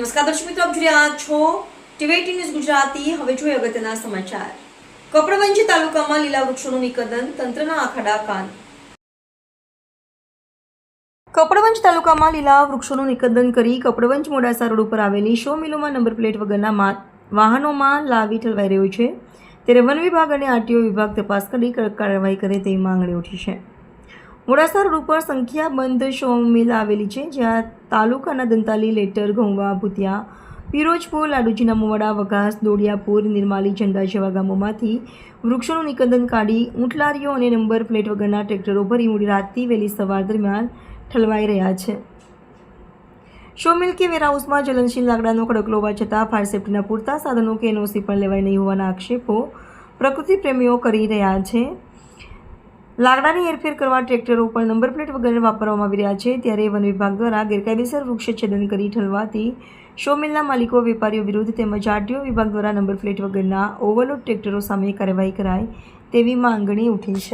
નમસ્કાર દર્શક મિત્રો, આપ જોઈ રહ્યા છો ટીવી ન્યૂઝ ગુજરાતી. હવે જોઈએ અગત્યના સમાચાર. કપડવંજ તાલુકામાં લીલા વૃક્ષોનું નિકંદન, તંત્રના આખાડા કાન. કપડવંજ તાલુકામાં લીલા વૃક્ષોનું નિકંદન કરી કપડવંજ મોડાસા રોડ ઉપર આવેલી શો મિલોમાં નંબર પ્લેટ વગરના વાહનોમાં લાવી ઠલવાઈ રહ્યું છે. ત્યારે વન વિભાગ અને આરટીઓ વિભાગ તપાસ કરી કડક કાર્યવાહી કરે તેવી માંગણી ઉઠી છે. મોડાસા રોડ ઉપર સંખ્યાબંધ શો મિલ આવેલી છે, જ્યાં તાલુકાના દંતાલી, લેટર, ઘઉંવા, ભૂતિયા, પીરોજપુર, લાડુજીના મુવાડા, વઘાસ, દોડિયાપુર, નિર્માલી, ઝંડા જેવા ગામોમાંથી વૃક્ષોનું નિકંદન કાઢી ઊંટલારીઓ અને નંબર પ્લેટ વગરના ટ્રેક્ટરો ભરી મોડી રાતથી વહેલી સવાર દરમિયાન ઠલવાઈ રહ્યા છે. શો મિલ કે વેરહાઉસમાં જ્વલનશીલ લાકડાનો ખડકલો હોવા છતાં ફાયર સેફ્ટીના પૂરતા સાધનો કે એનઓસી પણ લેવાય નહીં હોવાના આક્ષેપો પ્રકૃતિ પ્રેમીઓ કરી રહ્યા છે. લાકડાની હેરફેર કરવા ટ્રેક્ટરો પર નંબર પ્લેટ વગર વાપરવામાં આવી રહ્યા છે. ત્યારે વન વિભાગ દ્વારા ગેરકાયદેસર વૃક્ષછેદન કરી ઠલવાથી શો મિલના માલિકો, વેપારીઓ વિરુદ્ધ તેમજ આરટીઓ વિભાગ દ્વારા નંબર પ્લેટ વગરના ઓવરલોડ ટ્રેક્ટરો સામે કાર્યવાહી કરાય તેવી માંગણી ઉઠી છે.